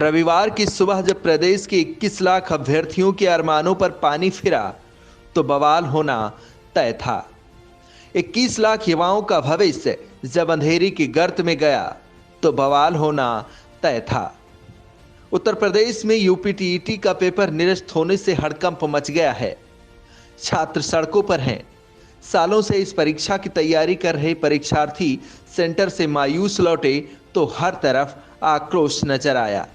रविवार की सुबह जब प्रदेश के 21 लाख अभ्यर्थियों के अरमानों पर पानी फिरा तो बवाल होना तय था। 21 लाख युवाओं का भविष्य जब अंधेरी की गर्त में गया तो बवाल होना तय था। उत्तर प्रदेश में यूपी-टीईटी का पेपर निरस्त होने से हड़कंप मच गया है। छात्र सड़कों पर हैं। सालों से इस परीक्षा की तैयारी कर रहे परीक्षार्थी सेंटर से मायूस लौटे तो हर तरफ आक्रोश नजर आया।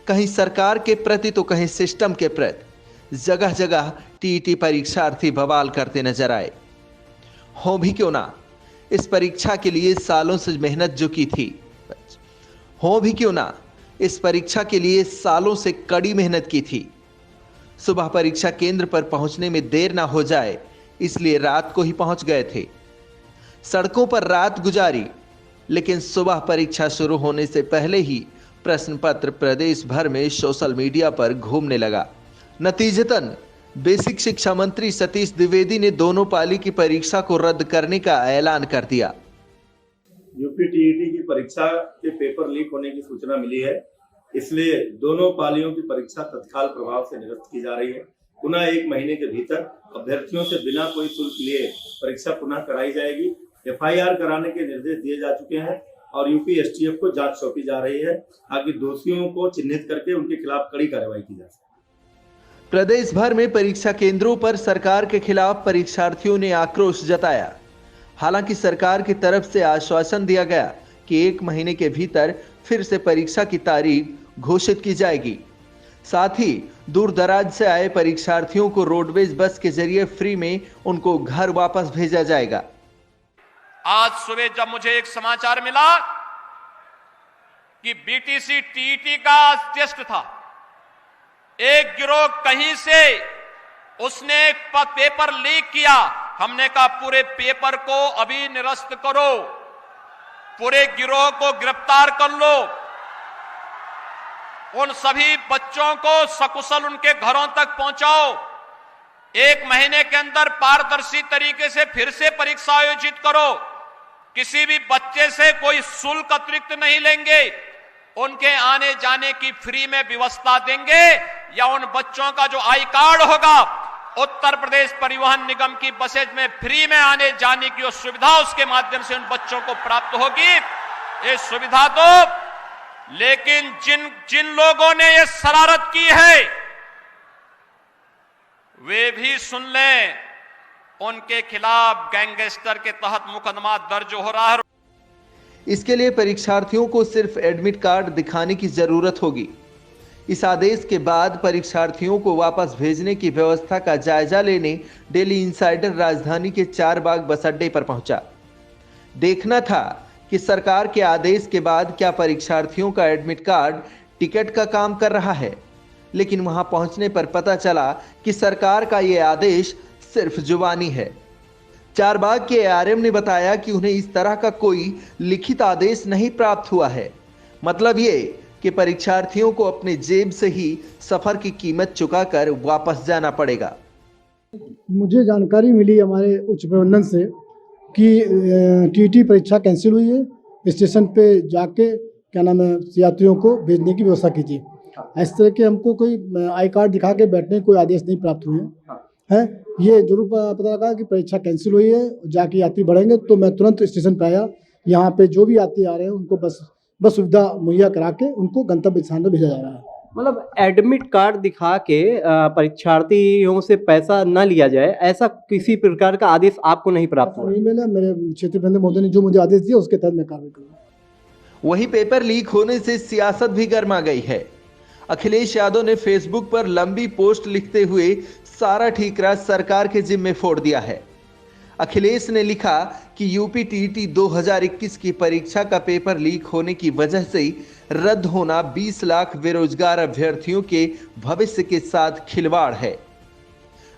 कहीं सरकार के प्रति तो कहीं सिस्टम के प्रति जगह जगह टीईटी परीक्षार्थी बवाल करते नजर आए। हो भी क्यों ना, इस परीक्षा के लिए सालों से मेहनत जो की थी, हो भी क्यों ना, इस परीक्षा के लिए सालों से कड़ी मेहनत की थी। सुबह परीक्षा केंद्र पर पहुंचने में देर ना हो जाए इसलिए रात को ही पहुंच गए थे। सड़कों पर रात गुजारी, लेकिन सुबह परीक्षा शुरू होने से पहले ही प्रश्न पत्र प्रदेश भर में सोशल मीडिया पर घूमने लगा। नतीजतन बेसिक शिक्षा मंत्री सतीश द्विवेदी ने दोनों पाली की परीक्षा को रद्द करने का ऐलान कर दिया। यूपी-टीईटी की परीक्षा के पेपर लीक होने की सूचना मिली है, इसलिए दोनों पालियों की परीक्षा तत्काल प्रभाव से निरस्त की जा रही है। पुनः 1 महीने के भीतर अभ्यर्थियों से बिना कोई शुल्क लिए परीक्षा पुनः कराई जाएगी। FIR कराने के निर्देश दिए जा चुके हैं और यूपी STF को जांच सौंपी जा रही है ताकि दोषियों को चिन्हित करके उनके खिलाफ कड़ी कार्रवाई की जा सके। प्रदेश भर में परीक्षा केंद्रों पर सरकार के खिलाफ परीक्षार्थियों ने आक्रोश जताया। हालांकि सरकार की तरफ से आश्वासन दिया गया कि 1 महीने के भीतर फिर से परीक्षा की तारीख घोषित की जाएगी। साथ ही दूर दराज से आए परीक्षार्थियों को रोडवेज बस के जरिए फ्री में उनको घर वापस भेजा जाएगा। आज सुबह जब मुझे एक समाचार मिला कि BTC TET का टेस्ट था, एक गिरोह कहीं से उसने पेपर लीक किया। हमने कहा पूरे पेपर को अभी निरस्त करो, पूरे गिरोह को गिरफ्तार कर लो, उन सभी बच्चों को सकुशल उनके घरों तक पहुंचाओ। 1 महीने के अंदर पारदर्शी तरीके से फिर से परीक्षा आयोजित करो। किसी भी बच्चे से कोई शुल्क अतिरिक्त नहीं लेंगे, उनके आने जाने की फ्री में व्यवस्था देंगे या उन बच्चों का जो आई कार्ड होगा उत्तर प्रदेश परिवहन निगम की बसेज में फ्री में आने जाने की सुविधा उसके माध्यम से उन बच्चों को प्राप्त होगी। ये सुविधा दो, लेकिन जिन लोगों ने ये शरारत की है वे भी सुन लें, उनके खिलाफ गैंगस्टर के तहत मुकदमा दर्ज हो रहा है। इसके लिए परीक्षार्थियों को सिर्फ एडमिट कार्ड दिखाने की जरूरत होगी। इस आदेश के बाद परीक्षार्थियों को वापस भेजने की व्यवस्था का जायजा लेने डेली इंसाइडर राजधानी के 4 बाग बस अड्डे पर पहुंचा। देखना था कि सरकार के आदेश के बाद क्या परीक्षार्थियों का एडमिट कार्ड टिकट का काम कर रहा है, लेकिन वहां पहुंचने पर पता चला कि सरकार का यह आदेश सिर्फ जुबानी है। 4 बाग के ARM ने बताया कि उन्हें इस तरह का कोई लिखित आदेश नहीं प्राप्त हुआ है। मतलब ये कि परीक्षार्थियों को अपने जेब से ही सफर की कीमत चुकाकर वापस जाना पड़ेगा। मुझे जानकारी मिली हमारे उच्च प्रबंधन से कि टीईटी परीक्षा कैंसिल हुई है। स्टेशन पे जाके क्या नाम है यात्रियों को भेजने की व्यवस्था कीजिए। इस तरह के हमको कोई आई कार्ड दिखा के बैठने कोई आदेश नहीं प्राप्त हुए हैं। ये जरूर पता लगा कि परीक्षा कैंसिल हुई है, जाके यात्री बढ़ेंगे तो मैं तुरंत स्टेशन पे आया। यहाँ पे जो भी यात्री आ रहे हैं उनको बस सुविधा मुहैया करा के उनको गंतव्य स्थान पर भेजा जा रहा है। मतलब एडमिट कार्ड दिखा के परीक्षार्थियों से पैसा न लिया जाए, ऐसा किसी प्रकार का आदेश आपको नहीं प्राप्त हुआ? नहीं मिला। मेरे क्षेत्रीय प्रबंधक महोदय ने जो मुझे आदेश दिया उसके तहत मैं कार्रवाई करूँगा। वहीं पेपर लीक होने से सियासत भी गर्मा गई है। अखिलेश यादव ने फेसबुक पर लंबी पोस्ट लिखते हुए सारा ठीकरा सरकार के जिम्मे फोड़ दिया है। अखिलेश ने लिखा कि यूपी-टीईटी 2021 की परीक्षा का पेपर लीक होने की वजह से रद्द होना 20 लाख बेरोजगार अभ्यर्थियों के भविष्य के साथ खिलवाड़ है।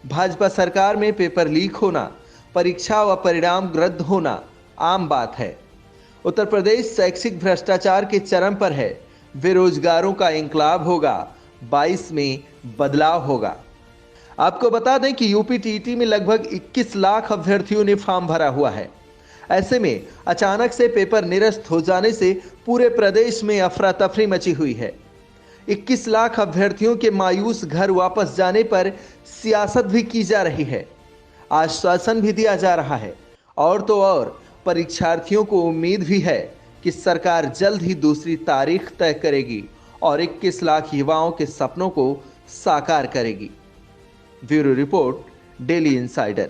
भाजपा सरकार में पेपर लीक होना, परीक्षा व परिणाम रद्द होना आम बात है। उत्तर प्रदेश शैक्षिक भ्रष्टाचार के चरम पर है। बेरोजगारों का इंकलाब होगा, 22 में बदलाव होगा। आपको बता दें कि यूपी-टीईटी में लगभग 21 लाख अभ्यर्थियों ने फॉर्म भरा हुआ है। ऐसे में अचानक से पेपर निरस्त हो जाने से पूरे प्रदेश में अफरा तफरी मची हुई है। 21 लाख अभ्यर्थियों के मायूस घर वापस जाने पर सियासत भी की जा रही है, आश्वासन भी दिया जा रहा है और तो और परीक्षार्थियों को उम्मीद भी है कि सरकार जल्द ही दूसरी तारीख तय करेगी और 21 लाख युवाओं के सपनों को साकार करेगी। Bureau report, daily insider.